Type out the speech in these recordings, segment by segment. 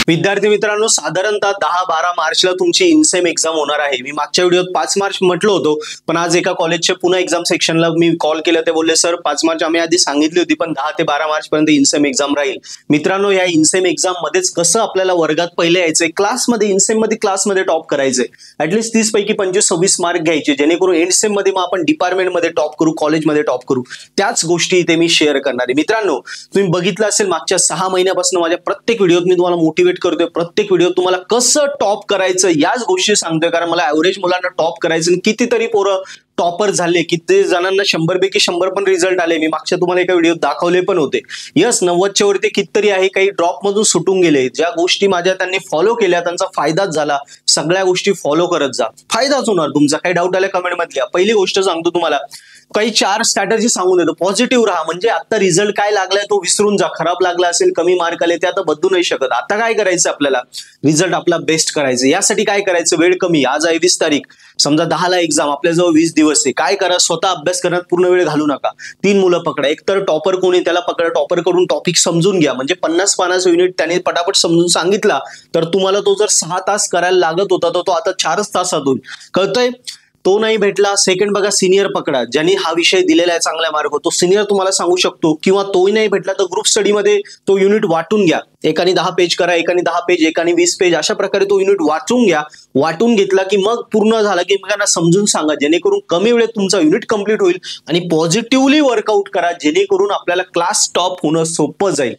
विद्यार्थी मित्रांनो, साधारणतः 10-12 मार्चला तुमची इनसेम एक्झाम होणार आहे. मी मागच्या व्हिडिओत 5 मार्च म्हटलं होतं, पण आज एका कॉलेजच्या पुन्हा एक्झाम सेक्शनला मी कॉल केला. ते बोलले सर 5 मार्च आम्ही आधी सांगितली होती, पण 10 ते 12 मार्च पर्यंत इनसेम एक्झाम राहील. मित्रांनो, या इनसेम एक्झाम मध्येच कसं आपल्याला वर्गात पहिले यायचंय, क्लासमध्ये इनसेम मध्ये क्लासमध्ये टॉप करायचंय. ऍटलीस्ट 30 पैकी 25-26 मार्क घ्यायचे, जेणेकरून एंडसेम मध्ये मग आपण डिपार्टमेंटमध्ये टॉप करू, कॉलेजमध्ये टॉप करू. त्याच गोष्टी इथे मी शेअर करणार आहे. मित्रांनो, तुम्ही बघितलं असेल मागच्या 6 महिन्यापासून माझ्या प्रत्येक व्हिडिओत मी तुम्हाला मोटिवेट करतोय. प्रत्येक व्हिडिओ तुम्हाला कसं टॉप करायचं याच गोष्टी सांगतोय, कारण मला ऍव्हरेज मुलांना टॉप करायचं. कितीतरी पोरं टॉपर झाले, किती जणांना 100 पैकी 100 पण रिझल्ट आले. मी मागच्या तुम्हाला एका व्हिडिओत दाखवले पण होते. यस, 90च्या वरती कितीतरी आहे, काही ड्रॉप मधून सुटून गेले. ज्या गोष्टी माझ्या त्यांनी फॉलो केल्या त्यांचा फायदाच झाला. सगळ्या गोष्टी फॉलो करत जा, फायदाच होणार तुमचा. काही डाऊट आला कमेंट मध्ये. पहिली गोष्ट सांगतो तुम्हाला, काही 4 स्ट्रॅटेजी सांगून देतो. पॉझिटिव्ह राहा, म्हणजे आता रिझल्ट काय लागलाय तो विसरून जा. खराब लागला असेल, कमी मार्क आले, ते आता बदलू नाही शकत. आता काय करायचं आपल्याला, रिझल्ट आपला बेस्ट करायचं. यासाठी काय करायचं, वेळ कमी. आज आहे 20 तारीख, समजा 10ला एक्झाम, आपल्याजवळ 20 दिवस आहे. काय करा, स्वतः अभ्यास करण्यात पूर्ण वेळ घालू नका. 3 मुलं पकडा. एक तर टॉपर कोणी त्याला पकडा, टॉपर कडून टॉपिक समजून घ्या. म्हणजे 50 पानाचं युनिट त्याने पटापट समजून सांगितला तर तुम्हाला तो जर 6 तास करायला लागत होता तर तो आता 4च तासात होईल. कळतंय? तो नाही भेटला, सेकंड बघा, सिनियर पकडा. ज्यांनी हा विषय दिलेला आहे चांगल्या मार्क, तो सिनियर तुम्हाला सांगू शकतो. किंवा तोही नाही भेटला तर ग्रुप स्टडीमध्ये तो युनिट वाटून घ्या. एकाने 10 पेज करा, एकाने 10 पेज, एकाने 20 पेज. अशा प्रकारे तो युनिट वाचून घ्या. वाटून घेतला की मग पूर्ण झाला की मग समजून सांगा, जेणेकरून कमी वेळेत तुमचा युनिट कम्प्लीट होईल. आणि पॉझिटिव्हली वर्कआउट करा, जेणेकरून आपल्याला क्लास टॉप होणं सोपं जाईल.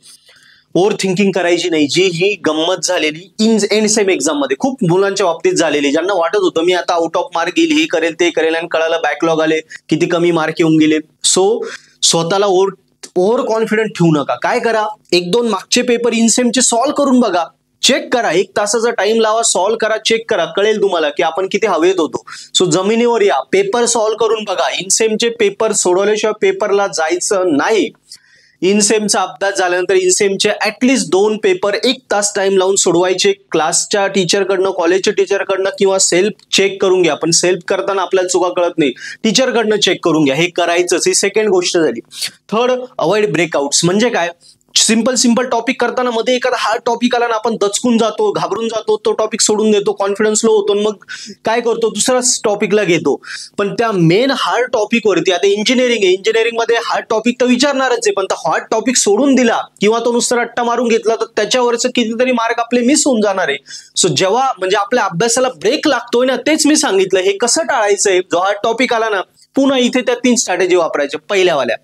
ओव्हर थिंकिंग करायची नाही. जी ही गंमत झालेली एंडसेम एक्झाम मध्ये खूप मुलांच्या बाबतीत झालेली, ज्यांना वाटत होतं मी आता आउट ऑफ मार्क येईल, हे करेल ते करेल, आणि कळालं बॅकलॉग आले, किती कमी मार्क येऊन गेले. सो स्वतःला ओव्हर कॉन्फिडंट ठेवू नका. काय करा, 1-2 मागचे पेपर इनसेमचे सॉल्व्ह करून बघा. चेक करा, 1 तासाचा टाइम लावा, सॉल्व्ह करा, चेक करा. कळेल तुम्हाला की आपण किती हवेत होतो. सो जमिनीवर या, पेपर सॉल्व्ह करून बघा. इनसेमचे पेपर सोडवल्याशिवाय पेपरला जायचं नाही. इनसेमचा अभ्यास झाल्यानंतर इनसेमचे ऍटलीस्ट 2 पेपर 1 तास टाइम लावून सोडवायचे. क्लासच्या टीचरकडनं, कॉलेजच्या टीचरकडनं, किंवा सेल्फ चेक करून घ्या. पण सेल्फ करताना आपल्याला चुका कळत नाही, टीचरकडनं चेक करून घ्या. हे करायचंच. ही सेकंड गोष्ट झाली. Third, avoid breakouts. म्हणजे काय, सिंपल टॉपिक करताना मध्ये एखादा हार्ड टॉपिक आला ना, आपण दचकून जातो, घाबरून जातो, तो टॉपिक सोडून देतो, कॉन्फिडन्स लो होतो, मग काय करतो, दुसऱ्या टॉपिकला घेतो. पण त्या मेन हार्ड टॉपिक वरती, आता इंजिनिअरिंग आहे, इंजिनिअरिंग मध्ये हार्ड टॉपिक तर विचारणारच आहे, पण हार्ड टॉपिक सोडून दिला किंवा तो नुसता रट्टा मारून घेतला तर त्याच्यावरच कितीतरी मार्क आपले मिस होऊन जाणार आहे. सो जेव्हा म्हणजे आपल्या अभ्यासाला ब्रेक लागतोय ना, तेच मी सांगितलं. हे कसं टाळायचंय, जो हार्ड टॉपिक आला ना, पुन्हा इथे त्या 3 स्ट्रॅटेजी वापरायच्या. पहिल्यावाल्या,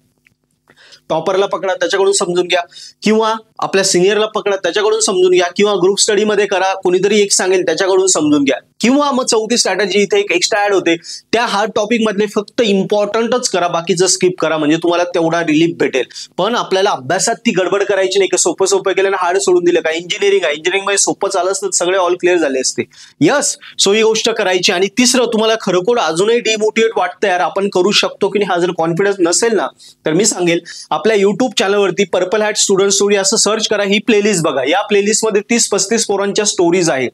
टॉपरला पकडा, त्याच्याकडून समजून घ्या, किंवा आपल्या सिनियरला पकडा, त्याच्याकडून समजून घ्या, किंवा ग्रुप स्टडीमध्ये करा, कोणीतरी एक सांगेल त्याच्याकडून समजून घ्या. किंवा मग चौथी स्ट्रॅटेजी इथे एक एक्स्ट्रा ऍड होते, त्या हार्ड टॉपिक मधले फक्त इम्पॉर्टंटच करा, बाकीचं स्किप करा, म्हणजे तुम्हाला तेवढा रिलीफ भेटेल. पण आपल्याला अभ्यासात ती गडबड करायची नाही, की सोपं केलं ना हार्ड सोडून दिलं. का इंजिनिअरिंग आहे, इंजिनिअरिंग मध्ये सोपं चालत असतं, सगळे ऑल क्लिअर झाले असते. यस, सो ही गोष्ट करायची. आणि तिसरं, तुम्हाला खरोखर अजूनही डिमोटिवेट वाटतं, यार आपण करू शकतो की नाही, हा जर कॉन्फिडन्स नसेल ना, तर मी सांगेल आपल्या युट्यूब चॅनलवरती पर्पल हॅट स्टुडंट स्टोरी असं सर्च करा. ही प्लेलिस्ट बघा. या प्लेलिस्टमध्ये 30-35 पोरांच्या स्टोरीज आहेत.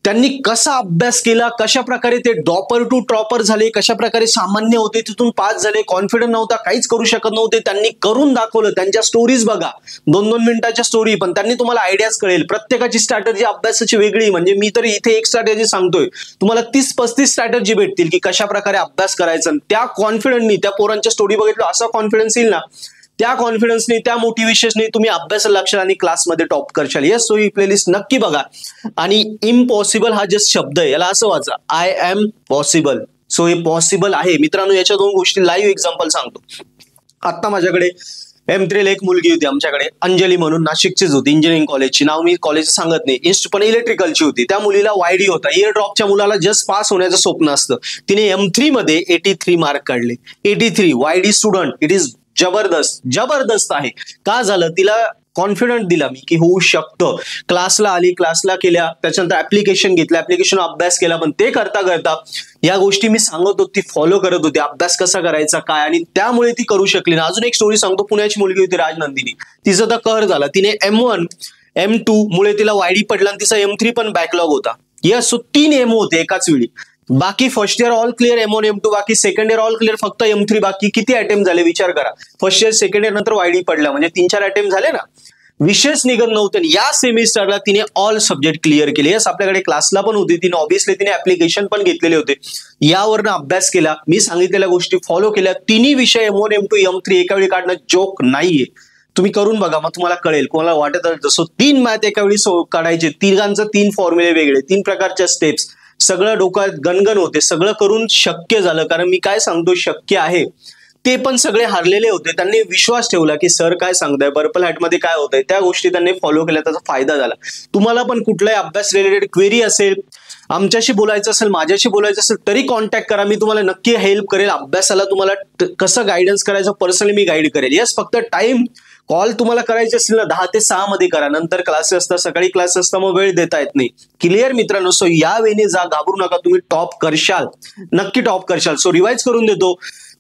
त्यांनी कसा अभ्यास केला, कशा प्रकारे ते टॉपर टू टॉपर झाले, कशा प्रकारे सामान्य होते तिथून पास झाले, कॉन्फिडंट नव्हता, काहीच करू शकत नव्हते, त्यांनी करून दाखवलं. त्यांच्या स्टोरीज बघा, 2-2 मिनिटाच्या स्टोरी, पण त्यांनी तुम्हाला आयडियाज कळेल. प्रत्येकाची स्ट्रॅटेजी अभ्यासाची वेगळी. म्हणजे मी तरी इथे एक स्ट्रॅटेजी सांगतोय, तुम्हाला 30-35 स्ट्रॅटेजी भेटतील की कशा प्रकारे अभ्यास करायचा. त्या कॉन्फिडंटनी, त्या पोरांच्या स्टोरी बघितलं, असा कॉन्फिडन्स येईल ना, त्या कॉन्फिडन्सनी, त्या मोटिवेशननी तुम्ही अभ्यासाला लागशाल आणि क्लासमध्ये टॉप करशाल. येस, सो ही प्लेलिस्ट नक्की बघा. आणि इम्पॉसिबल हा जे शब्द आहे, याला असं वाचा, आय एम पॉसिबल. सो हे पॉसिबल आहे. मित्रांनो, याच्या 2 गोष्टी लाईव्ह एक्झाम्पल सांगतो. आता माझ्याकडे M3 एक मुलगी होती आमच्याकडे, अंजली म्हणून, नाशिकचीच होती, इंजिनिअरिंग कॉलेजची. नाव मी कॉलेज सांगत नाही, पण इलेक्ट्रिकलची होती. त्या मुलीला YD होता. इयर ड्रॉपच्या मुलाला जस्ट पास होण्याचं स्वप्न असतं. तिने M3 मध्ये 83 मार्क काढले. 83 YD स्टुडंट. इट इज जबरदस्त आहे. का झालं, तिला कॉन्फिडंट दिला मी की होऊ शकतं. क्लासला आली, क्लासला केल्या, त्याच्यानंतर ऍप्लिकेशन घेतलं, ऍप्लिकेशन अभ्यास केला. पण ते करता करता या गोष्टी मी सांगत होती, फॉलो करत होती, अभ्यास कसा करायचा काय, आणि त्यामुळे ती करू शकली ना. अजून एक स्टोरी सांगतो. पुण्याची मुलगी होती राजनंदिनी, तिचं तर कहर झाला. तिने M1 M2 मुळे तिला YD पडला आणि तिचा M3 पण बॅकलॉग होता. यस, सो 3 एमओ होते एकाच वेळी. बाकी first year all clear, M1 M2, बाकी सेकंड इयर ऑल क्लिअर, फक्त M3 बाकी. किती अटेम्प्ट झाले विचार करा. फर्स्ट इयर सेकंड इयर नंतर YD पडला, म्हणजे 3-4 अटेम्प्ट झाले ना. विषयच निघत नव्हते. या सेमिस्टरला तिने ऑल सब्जेक्ट क्लिअर केले. यस, आपल्याकडे क्लासला पण होती, तिने ऑब्व्हियसली तिने ऍप्लिकेशन पण घेतलेले होते. यावरनं अभ्यास केला, मी सांगितलेल्या गोष्टी फॉलो केल्या. तिन्ही विषय M1 M2 M3 एका वेळी काढणं जोक नाहीये. तुम्ही करून बघा, मग तुम्हाला कळेल. कोणाला वाटत जसं 3 मॅथ एका वेळी काढायचे, तिघांचं 3 फॉर्म्युले वेगळे, 3 प्रकारच्या स्टेप्स, सगळं डोक्यात गणगण होते. सगळं करून शक्य झालं, कारण मी काय सांगतो शक्य आहे. ते पण सगळे हारलेले होते, त्यांनी विश्वास ठेवला की सर काय सांगताय, पर्पल हॅट मध्ये काय होतंय, त्या गोष्टी त्यांनी फॉलो केल्या, त्याचा फायदा झाला. तुम्हाला पण कुठलाही अभ्यास रिलेटेड क्वेरी असेल, आमच्याशी बोलायचं असेल, माझ्याशी बोलायचं असेल, तरी कॉन्टॅक्ट करा. मी तुम्हाला नक्की हेल्प करेल. अभ्यासाला तुम्हाला कसं गायडन्स करायचं पर्सनली मी गाईड करेल. यस, फक्त टाइम कॉल तुम्हाला करायचे असेल ना 10 ते 6 मध्ये करा. नंतर क्लासेस असतात, सकाळी क्लास असतात, मग वेळ देता येत नाही. क्लिअर मित्रांनो? सो या वेळी घाबरू नका, तुम्ही टॉप करशाल, नक्की टॉप करशाल. सो रिवाइज करून देतो.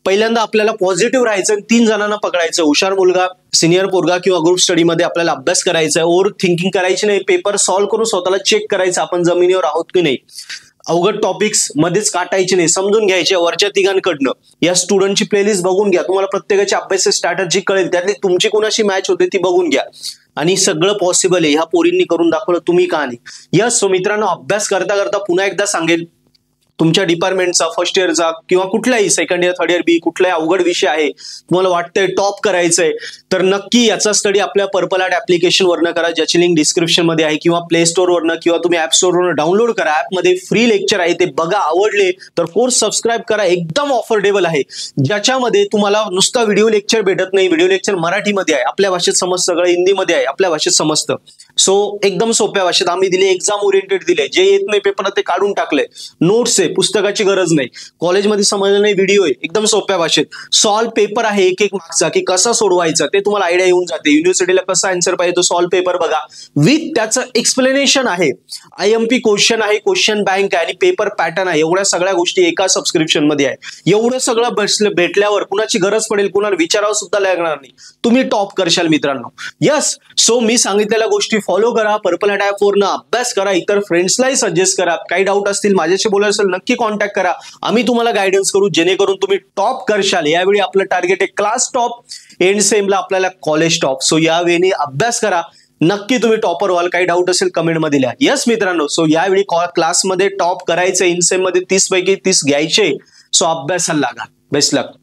पहिल्यांदा आपल्याला पॉझिटिव्ह राहायचं, 3 जणांना पकडायचं. हुशार मुलगा, सिनियर पोरगा किंवा ग्रुप स्टडीमध्ये आपल्याला अभ्यास करायचा आहे. ओव्हर थिंकिंग करायची नाही. पेपर सॉल्व्ह करून स्वतःला चेक करायचं आपण जमिनीवर आहोत की नाही. अवघड टॉपिक्स मध्येच काटायचे नाही, समजून घ्यायचे वरच्या तिघांकडनं. या स्टुडंटची प्लेलिस्ट बघून घ्या, तुम्हाला प्रत्येकाची अभ्यास स्ट्रॅटेजी कळेल, त्यातली तुमची कोणाशी मॅच होते ती बघून घ्या. आणि सगळं पॉसिबल आहे. ह्या पोरींनी करून दाखवलं, तुम्ही का नाही. यस, सो मित्रांनो, अभ्यास करता करता पुन्हा एकदा सांगेल, तुमच्या डिपार्टमेंटचा, फर्स्ट इयरचा किंवा कुठलाही सेकंड इयर, थर्ड इयर बी, कुठलाही अवघड विषय आहे, तुम्हाला वाटतंय टॉप करायचंय, तर नक्की याचा स्टडी आपल्या पर्पल हॅट ऍप्लिकेशन वरनं करा, ज्याची लिंक डिस्क्रिप्शन मध्ये आहे, किंवा प्ले स्टोर वरनं किंवा तुम्ही ऍप स्टोर वरनं डाउनलोड करा. ऍपमध्ये फ्री लेक्चर आहे, ते बघा. आवडले तर कोर्स सबस्क्राईब करा. एकदम ऑफर्डेबल आहे, ज्याच्यामध्ये तुम्हाला नुसता व्हिडिओ लेक्चर भेटत नाही. व्हिडिओ लेक्चर मराठीमध्ये आहे, आपल्या भाषेत समजतं, सगळं हिंदीमध्ये आहे, आपल्या भाषेत समजतं. सो एकदम सोप्या भाषेत आम्ही दिले, एक्झाम ओरिएंटेड दिले. जे येत नाही पेपरात ते काढून टाकले. नोट्स आहे, पुस्तकाची गरज नाही. कॉलेजमध्ये समजलं नाही, व्हिडिओ आहे, एकदम सोप्या भाषेत. सॉल्व पेपर आहे एक एक मार्क्सचा, की कसा सोडवायचा ते तुम्हाला आयडिया येऊन जाते. युनिव्हर्सिटीला कसा आन्सर पाहिजे तो सॉल्व पेपर बघा, विथ त्याचं एक्सप्लेनेशन आहे. IMP क्वेश्चन आहे, क्वेश्चन बँक आहे, आणि पेपर पॅटर्न आहे. एवढ्या सगळ्या गोष्टी एका सबस्क्रिप्शन मध्ये आहे. एवढं सगळं भेटल्यावर कुणाची गरज पडेल, कुणाला विचारावं सुद्धा लागणार नाही. तुम्ही टॉप करशाल मित्रांनो. यस, सो मी सांगितलेल्या गोष्टी फॉलो करा. पर्पल हॅट ऍप वरनं अभ्यास करा. इतर फ्रेंड्सलाही सजेस्ट करा. काही डाऊट असतील, माझ्याशी बोलायचं असेल, नक्की कॉन्टॅक्ट करा. आम्ही तुम्हाला गायडन्स करू, जेणेकरून तुम्ही टॉप करशाल. यावेळी आपलं टार्गेट आहे क्लास टॉप, एंड सेमला आपल्याला कॉलेज टॉप. सो यावेळी अभ्यास करा, नक्की तुम्ही टॉपर व्हाल. काही डाऊट असेल कमेंटमध्ये लिहा. यस मित्रांनो, सो यावेळी क्लासमध्ये टॉप करायचं, इन सेम मध्ये 30 पैकी 30 घ्यायचे. सो अभ्यासाला लागा. बेस्ट लक.